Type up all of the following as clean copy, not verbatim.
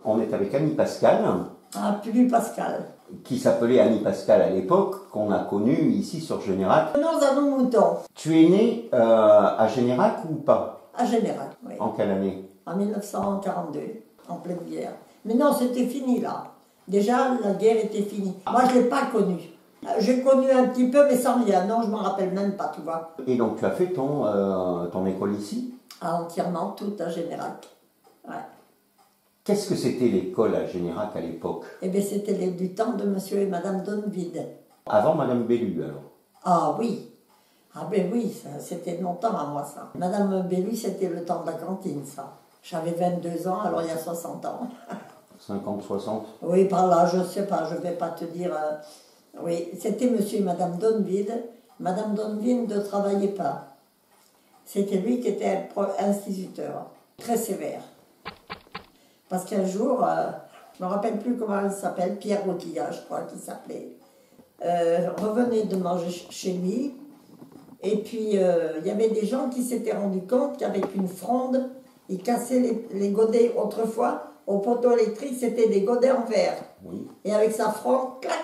On est avec Annie Pascal, Ah, plus Pascal. qui s'appelait Annie Pascal à l'époque, qu'on a connue ici sur Générac. Non, à nos moutons. Tu es née à Générac ou pas? À Général, oui. En quelle année? En 1942, en pleine guerre. Mais non, c'était fini là. Déjà, la guerre était finie. Moi, je ne l'ai pas connue. J'ai connu un petit peu, mais sans rien. Non, je ne m'en rappelle même pas, tu vois. Et donc tu as fait ton école ici? Ah, entièrement, tout à Générac. Ouais. Qu'est-ce que c'était l'école à Générac à l'époque? Eh bien, c'était du temps de monsieur et madame Donvide. Avant Madame Bellu alors? Ah oui. Ah ben oui, c'était longtemps à moi ça. Madame Bellu, c'était le temps de la cantine, ça. J'avais 22 ans, alors il y a 60 ans. 50, 60? Oui, par là, je ne sais pas, je ne vais pas te dire. Oui, c'était monsieur et madame Donvide. Madame Donvide ne travaillait pas. C'était lui qui était instituteur, très sévère. Parce qu'un jour, je ne me rappelle plus comment il s'appelle, Pierre Roquillard, je crois qu'il s'appelait, revenait de manger chez lui. Et puis, il y avait des gens qui s'étaient rendus compte qu'avec une fronde, ils cassaient les godets. Autrefois, au poteau électrique, c'était des godets en verre. Oui. Et avec sa fronde, clac,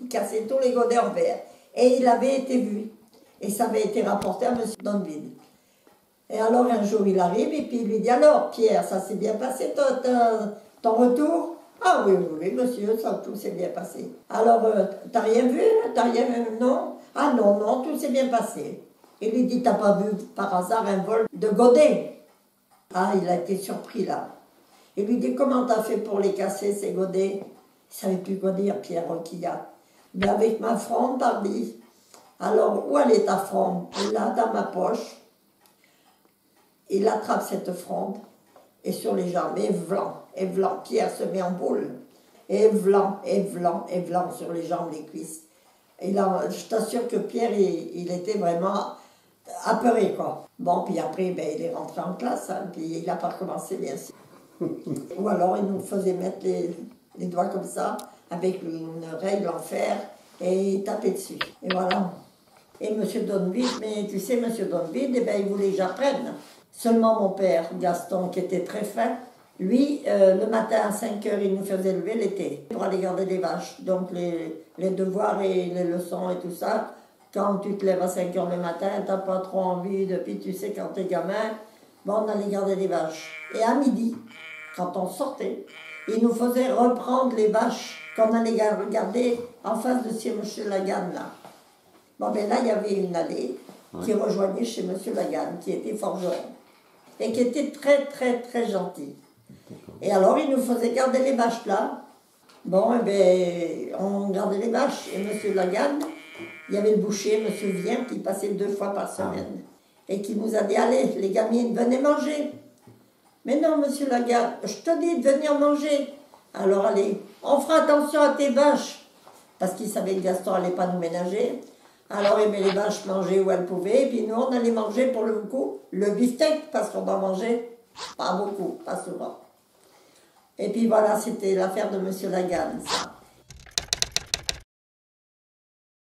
il cassait tous les godets en verre. Et il avait été vu. Et ça avait été rapporté à M. Donville. Et alors, un jour, il arrive et puis il lui dit « Alors, Pierre, ça s'est bien passé ton retour ?»« Ah oui, oui, oui, monsieur, ça, tout s'est bien passé. »« Alors, t'as rien vu? T'as rien vu? Non? »« Ah non, non, tout s'est bien passé. » Il lui dit « T'as pas vu par hasard un vol de godets ?» Ah, il a été surpris là. Il lui dit « Comment t'as fait pour les casser, ces godets ?» Il ne savait plus quoi dire, Pierre Roquillard. « Ben avec ma fronde, pardi. » Alors, où elle est ta fronde? Là, dans ma poche. Il attrape cette fronde et sur les jambes, et vlan, Pierre se met en boule, et vlan sur les jambes, les cuisses. Et là, je t'assure que Pierre, il était vraiment apeuré, quoi. Bon, puis après, ben, il est rentré en classe, hein, puis il n'a pas recommencé, bien sûr. Ou alors, il nous faisait mettre les doigts comme ça, avec une règle en fer, et il tapait dessus. Et voilà. Et M. Donville, mais tu sais, M. Donville, eh ben, il voulait que j'apprenne. Seulement mon père, Gaston, qui était très fin, lui, le matin à 5 h, il nous faisait lever l'été pour aller garder les vaches. Donc les devoirs et les leçons et tout ça, quand tu te lèves à 5 h le matin, t'as pas trop envie, depuis tu sais, quand t'es gamin, bon, on allait garder les vaches. Et à midi, quand on sortait, il nous faisait reprendre les vaches qu'on allait garder en face de chez M. Laganne, là. Bon, ben là, il y avait une allée qui rejoignait chez M. Laganne, qui était forgeron. Et qui était très, très, très gentil. Et alors, il nous faisait garder les vaches là. Bon, et bien, on gardait les vaches. Et M. Laganne, il y avait le boucher, M. Vien, qui passait 2 fois par semaine. Et qui nous a dit, allez, les gamines, venez manger. Mais non, M. Laganne, je te dis de venir manger. Alors, allez, on fera attention à tes vaches. Parce qu'il savait que Gaston n'allait pas nous ménager. Alors, il met les vaches manger où elles pouvaient, et puis nous, on allait manger pour le coup le beefsteak, parce qu'on en mangeait pas beaucoup, pas souvent. Et puis voilà, c'était l'affaire de M. Laganne, ça.